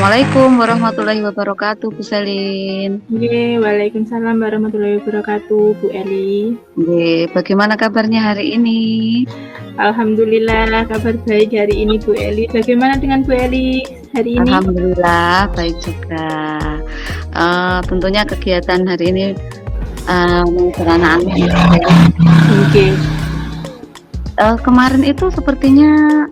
Assalamualaikum warahmatullahi wabarakatuh, Bu Selin. Oke, waalaikumsalam warahmatullahi wabarakatuh, Bu Eli. Bagaimana kabarnya hari ini? Alhamdulillah, kabar baik hari ini, Bu Eli. Bagaimana dengan Bu Eli hari ini? Alhamdulillah, baik juga. Tentunya kegiatan hari ini mengajar anak-anak. Oke. Kemarin itu sepertinya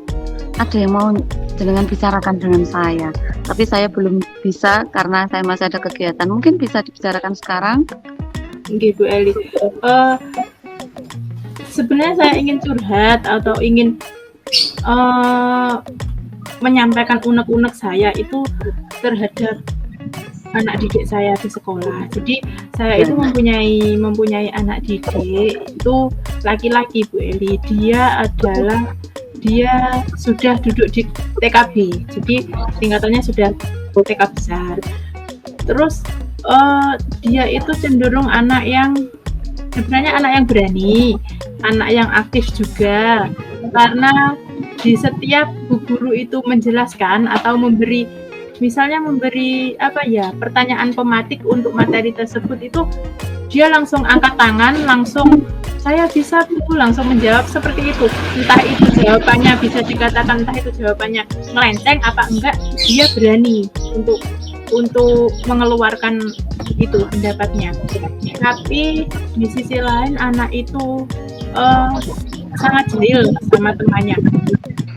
ada yang mau jenengan bicarakan dengan saya, tapi saya belum bisa karena saya masih ada kegiatan. Mungkin bisa dibicarakan sekarang? Oke, Bu Eli. Sebenarnya saya ingin curhat atau ingin menyampaikan unek-unek saya itu terhadap anak didik saya di sekolah. Jadi saya itu mempunyai anak didik itu laki-laki, Bu Eli. Dia sudah duduk di TKB, jadi tingkatannya sudah TK besar. Terus dia itu cenderung sebenarnya anak yang berani, anak yang aktif juga, karena di setiap bu guru itu menjelaskan atau memberi pertanyaan pematik untuk materi tersebut, itu dia langsung angkat tangan, langsung saya bisa Bu, langsung menjawab seperti itu. Entah itu jawabannya bisa dikatakan, entah itu jawabannya melenceng apa enggak, dia berani untuk mengeluarkan itu pendapatnya. Tapi di sisi lain anak itu sangat jahil sama temannya.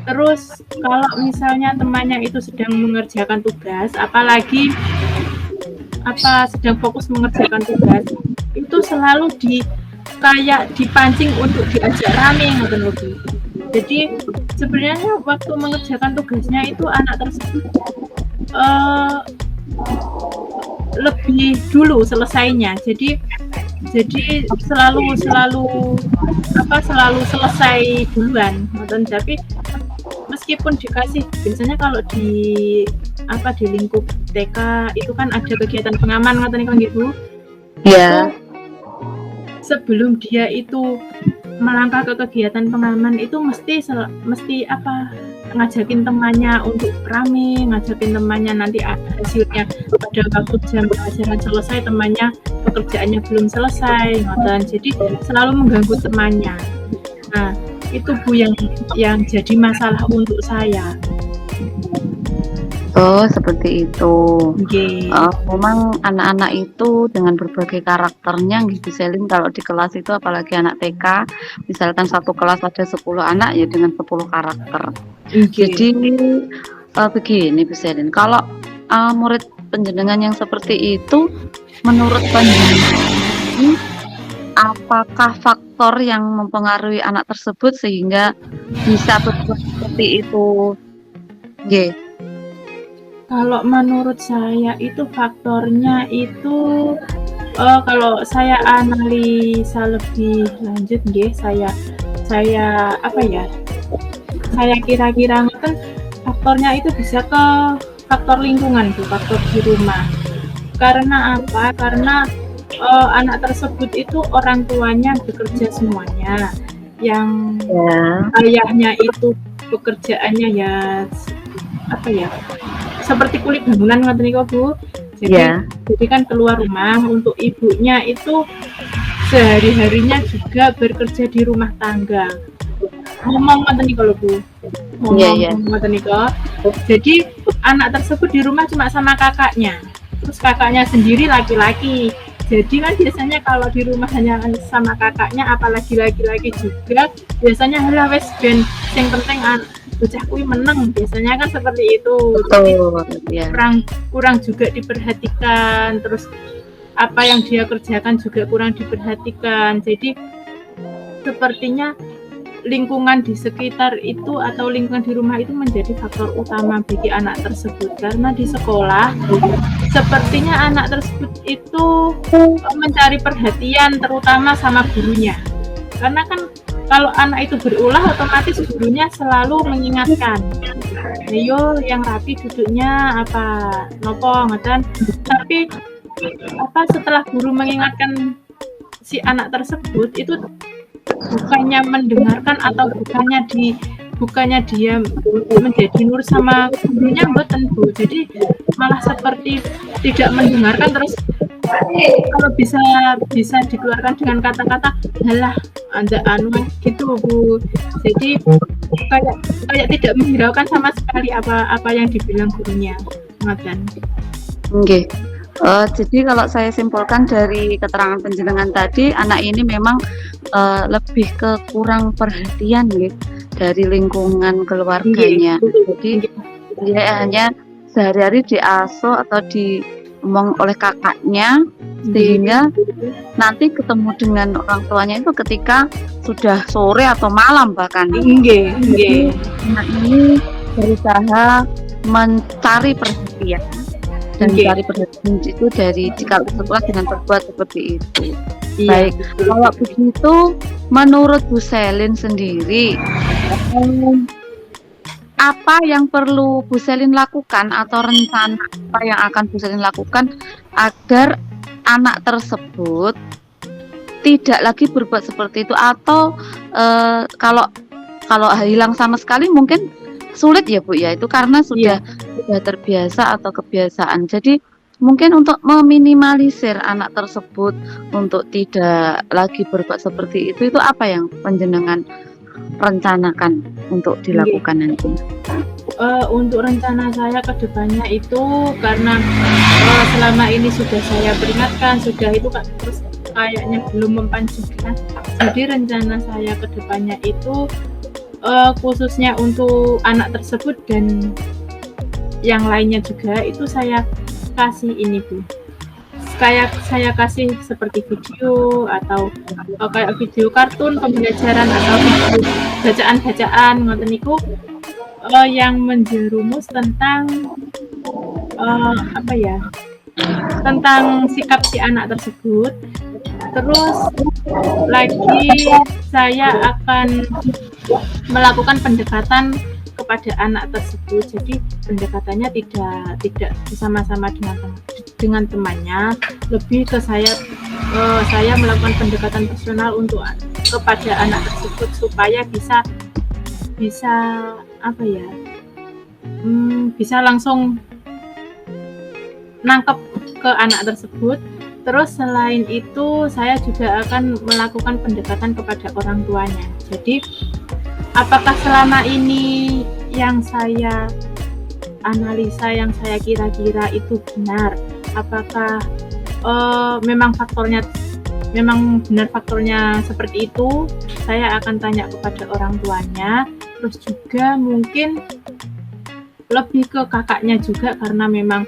Terus kalau misalnya temannya itu sedang mengerjakan tugas, apalagi sedang fokus mengerjakan tugas, itu selalu dipancing untuk diajak rame, ngoten lho. Jadi sebenarnya waktu mengerjakan tugasnya itu anak tersebut lebih dulu selesainya. Jadi selalu selesai duluan, ngoten. Tapi meskipun dikasih, biasanya kalau di lingkup TK itu kan ada kegiatan pengaman, ngoten niku nggih, Bu. Iya. Sebelum dia itu melangkah ke kegiatan pengaman itu mesti ngajakin temannya untuk rame, ngajakin temannya nanti hasilnya pada waktu jam pelajaran selesai temannya pekerjaannya belum selesai, ngoten. Jadi selalu mengganggu temannya. Nah, itu Bu yang jadi masalah untuk saya. Oh, seperti itu. Okay. Memang anak-anak itu dengan berbagai karakternya, Bu Selin, kalau di kelas itu apalagi anak TK, misalkan satu kelas ada 10 anak ya dengan 10 karakter. Okay. Jadi begini Bu Selin, kalau murid penjenengan yang seperti itu, menurut penjenengan apakah faktor yang mempengaruhi anak tersebut sehingga bisa berbuat seperti itu? Yeah. Kalau menurut saya itu faktornya itu kalau saya analisa lebih lanjut nggih, saya kira-kira ngeten faktornya itu bisa ke faktor lingkungan, Bu, faktor di rumah. Karena apa? Karena anak tersebut itu orang tuanya bekerja semuanya. Yang ayahnya itu pekerjaannya seperti kulit bangunan, ngoten niku, Bu. Jadi kan keluar rumah. Untuk ibunya itu sehari-harinya juga bekerja di rumah tangga. Ngomong ngoten niku lho, Bu. Ngoten niku. Jadi anak tersebut di rumah cuma sama kakaknya. Terus kakaknya sendiri laki-laki. Jadi kan biasanya kalau di rumah hanya sama kakaknya, apalagi laki-laki juga, biasanya wes ben sing penting bocah kuwi meneng, biasanya kan seperti itu. Jadi kurang juga diperhatikan, terus apa yang dia kerjakan juga kurang diperhatikan. Jadi sepertinya lingkungan di sekitar itu atau lingkungan di rumah itu menjadi faktor utama bagi anak tersebut, karena di sekolah sepertinya anak tersebut itu mencari perhatian terutama sama gurunya, karena kan kalau anak itu berulah otomatis gurunya selalu mengingatkan, ayo yang rapi duduknya nopo ngoten. Tapi setelah guru mengingatkan si anak tersebut itu bukannya mendengarkan atau bukannya dia menjadi nurut sama gurunya, mboten, Bu. Jadi malah seperti tidak mendengarkan, terus kalau bisa dikeluarkan dengan kata-kata halah anda anu gitu Bu. Jadi kayak tidak menghiraukan sama sekali apa yang dibilang gurunya. Ngoten. Oke. Jadi kalau saya simpulkan dari keterangan panjenengan tadi, anak ini memang lebih ke kurang perhatian gitu dari lingkungan keluarganya. Jadi dia hanya sehari-hari diasuh atau diomong oleh kakaknya, sehingga nanti ketemu dengan orang tuanya itu ketika sudah sore atau malam bahkan. Nggih. Anak ini berusaha mencari perhatian dan mencari perhatian itu dari jika sekolah dengan berbuat seperti itu. Baik, kalau begitu menurut Bu Selin sendiri, apa yang perlu Bu Selin lakukan atau rencana apa yang akan Bu Selin lakukan agar anak tersebut tidak lagi berbuat seperti itu, atau kalau hilang sama sekali mungkin sulit ya Bu ya, itu karena sudah terbiasa atau kebiasaan. Jadi mungkin untuk meminimalisir anak tersebut untuk tidak lagi berbuat seperti itu apa yang panjenengan rencanakan untuk dilakukan nanti? Untuk rencana saya ke depannya itu, karena selama ini sudah saya peringatkan, sudah itu terus kayaknya belum mempan juga. Jadi rencana saya ke depannya itu khususnya untuk anak tersebut dan yang lainnya juga, itu saya kasih ini Bu, kayak saya kasih seperti video atau kayak video kartun pembelajaran atau video bacaan-bacaan ngoten niku yang menjerumus tentang tentang sikap si anak tersebut. Terus lagi saya akan melakukan pendekatan kepada anak tersebut. Jadi pendekatannya tidak bersama-sama dengan temannya, lebih ke saya melakukan pendekatan personal untuk kepada anak tersebut supaya bisa bisa langsung nangkep ke anak tersebut. Terus selain itu saya juga akan melakukan pendekatan kepada orang tuanya. Jadi apakah selama ini yang saya analisa, yang saya kira-kira itu benar? Apakah memang benar faktornya seperti itu? Saya akan tanya kepada orang tuanya. Terus juga mungkin lebih ke kakaknya juga, karena memang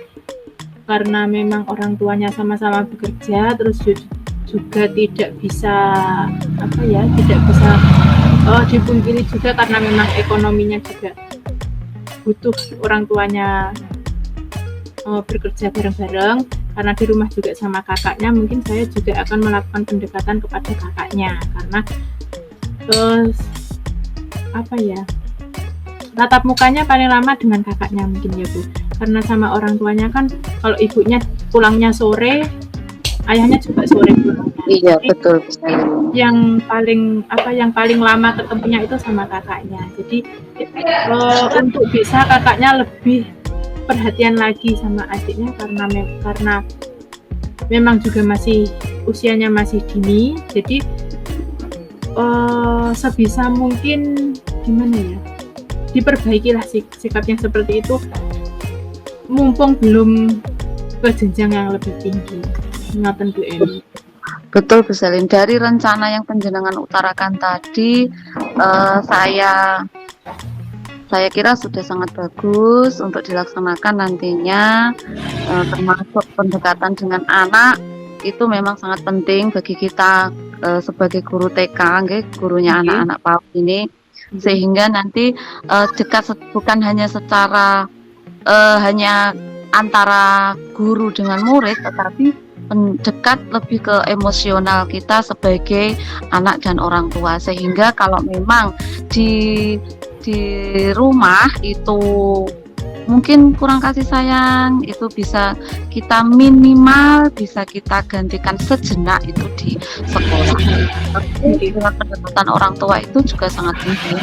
orang tuanya sama-sama bekerja, terus juga tidak bisa dipungkiri juga karena memang ekonominya juga butuh orang tuanya bekerja bareng-bareng. Karena di rumah juga sama kakaknya, mungkin saya juga akan melakukan pendekatan kepada kakaknya, karena tatap mukanya paling lama dengan kakaknya mungkin ya Bu, karena sama orang tuanya kan kalau ibunya pulangnya sore, ayahnya juga sore pulangnya. Iya. Jadi, betul. Yang paling lama ketemunya itu sama kakaknya. Jadi untuk bisa kakaknya lebih perhatian lagi sama adiknya, karena memang juga usianya masih dini. Jadi sebisa mungkin diperbaikilah sikapnya seperti itu, mumpung belum ke jenjang yang lebih tinggi. Ngoten Bu Emi. Betul Bu Selin, dari rencana yang panjenengan utarakan tadi, saya kira sudah sangat bagus untuk dilaksanakan nantinya, termasuk pendekatan dengan anak itu memang sangat penting bagi kita sebagai guru TK, gurunya anak-anak PAUD ini, sehingga nanti dekat bukan hanya secara hanya antara guru dengan murid, tetapi dekat lebih ke emosional kita sebagai anak dan orang tua, sehingga kalau memang di rumah itu mungkin kurang kasih sayang, itu bisa kita bisa kita gantikan sejenak itu di sekolah. Tapi dengan pendekatan orang tua itu juga sangat penting.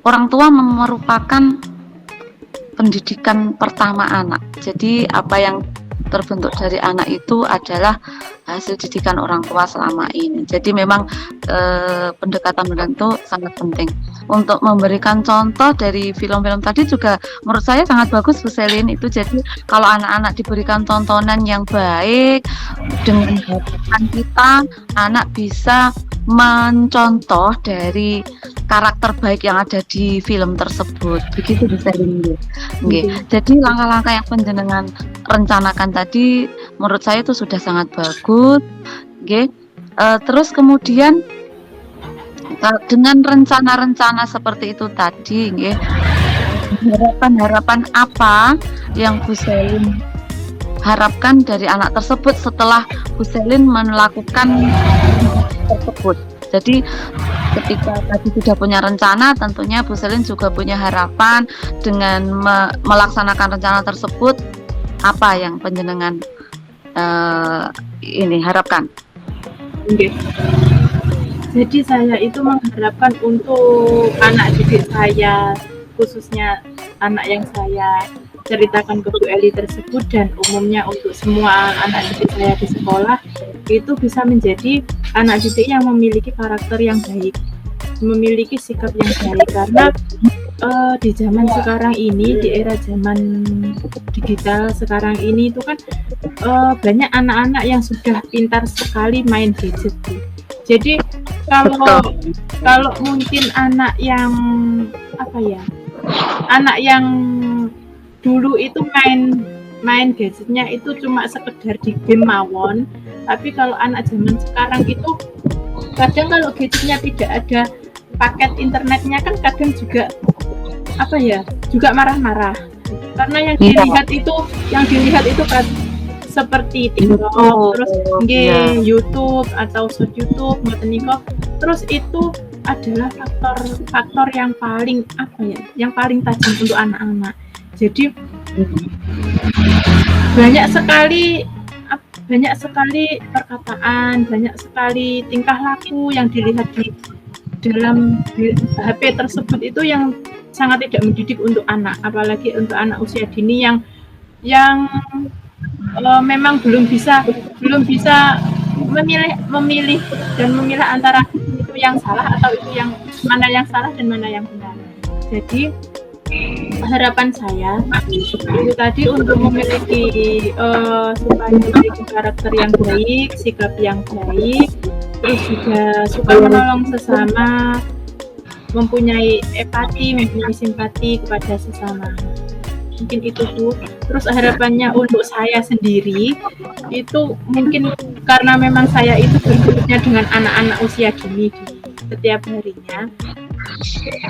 Orang tua merupakan pendidikan pertama anak. Jadi apa yang terbentuk dari anak itu adalah hasil didikan orang tua selama ini. Jadi memang pendekatan itu sangat penting. Untuk memberikan contoh dari film-film tadi juga menurut saya sangat bagus Bu Selin itu. Jadi kalau anak-anak diberikan tontonan yang baik dengan harapan kita, anak bisa mencontoh dari karakter baik yang ada di film tersebut. Begitu Bu Selin. Jadi langkah-langkah yang panjenengan rencanakan tadi menurut saya itu sudah sangat bagus. Terus kemudian dengan rencana-rencana seperti itu tadi, harapan-harapan apa yang Bu Selin harapkan dari anak tersebut setelah Bu Selin melakukan tersebut. Jadi ketika tadi sudah punya rencana, tentunya Bu Selin juga punya harapan dengan melaksanakan rencana tersebut. Apa yang panjenengan ini harapkan? Jadi saya itu mengharapkan untuk anak didik saya, khususnya anak yang saya ceritakan ke Bu Eli tersebut dan umumnya untuk semua anak didik saya di sekolah, itu bisa menjadi anak didik yang memiliki karakter yang baik, memiliki sikap yang baik. Karena di zaman sekarang ini, di era zaman digital sekarang ini itu kan banyak anak-anak yang sudah pintar sekali main gadget. Jadi kalau mungkin anak yang anak yang dulu itu main gadgetnya itu cuma sekedar di game mawon, tapi kalau anak zaman sekarang itu kadang kalau gadgetnya tidak ada paket internetnya kan kadang juga juga marah-marah karena yang dilihat itu kan seperti TikTok, terus YouTube atau short YouTube, terus itu adalah faktor yang paling yang paling tajam untuk anak-anak. Jadi banyak sekali perkataan, banyak sekali tingkah laku yang dilihat di dalam HP tersebut itu yang sangat tidak mendidik untuk anak, apalagi untuk anak usia dini yang memang belum bisa memilih dan memilah antara itu yang salah atau itu yang mana yang salah dan mana yang benar. Jadi harapan saya itu tadi untuk memiliki supaya memiliki karakter yang baik, sikap yang baik, terus juga suka menolong sesama, mempunyai empati, mempunyai simpati kepada sesama. Mungkin itu Bu. Terus harapannya untuk saya sendiri itu mungkin karena memang saya itu berhidupnya dengan anak-anak usia dini di setiap harinya,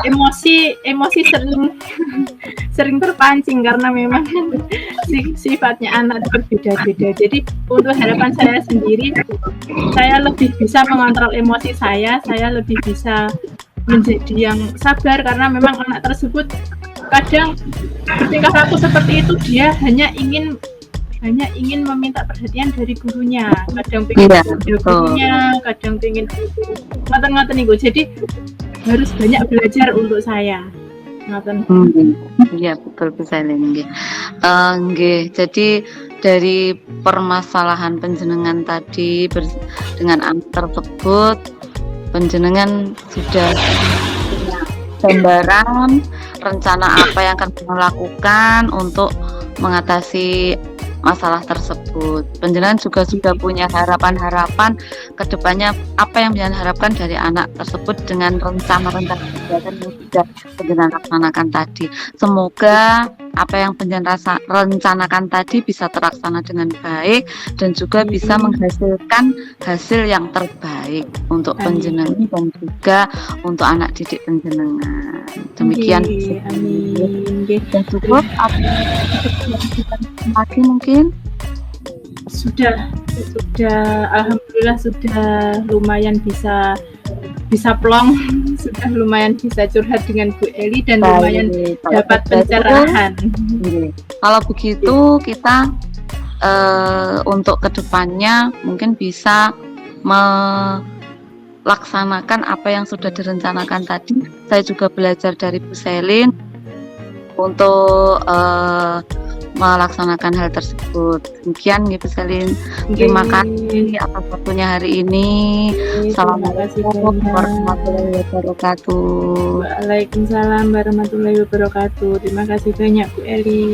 emosi sering terpancing karena memang sifatnya anak berbeda-beda. Jadi untuk harapan saya sendiri, saya lebih bisa mengontrol emosi saya lebih bisa menjadi yang sabar karena memang anak tersebut kadang bertingkah laku seperti itu, dia hanya ingin meminta perhatian dari gurunya, kadang pengen gurunya, kadang pengen ngoten-ngoten niku. Jadi harus banyak belajar untuk saya. Ngoten. Iya betul bisa nggih. Jadi dari permasalahan panjenengan tadi dengan anak tersebut, panjenengan sudah punya gambaran rencana apa yang akan dilakukan untuk mengatasi masalah tersebut. Panjenengan juga sudah punya harapan-harapan ke depannya apa yang panjenengan harapkan dari anak tersebut dengan rencana-rencana kegiatan yang sudah panjenengan laksanakan tadi. Semoga apa yang panjenengan rencanakan tadi bisa terlaksana dengan baik dan juga bisa menghasilkan hasil yang terbaik untuk panjenengan dan juga untuk anak didik panjenengan. Demikian. Amin. Dan cukup lagi mungkin sudah alhamdulillah sudah lumayan bisa plong, sudah lumayan bisa curhat dengan Bu Eli dan lumayan dapat pencerahan. Kalau begitu kita untuk kedepannya mungkin bisa melaksanakan apa yang sudah direncanakan tadi. Saya juga belajar dari Bu Selin untuk melaksanakan hal tersebut. Demikian Ibu Selin. Terima kasih atas waktunya hari ini. Assalamualaikum warahmatullahi wabarakatuh. Waalaikumsalam warahmatullahi wabarakatuh. Terima kasih banyak Bu Eli.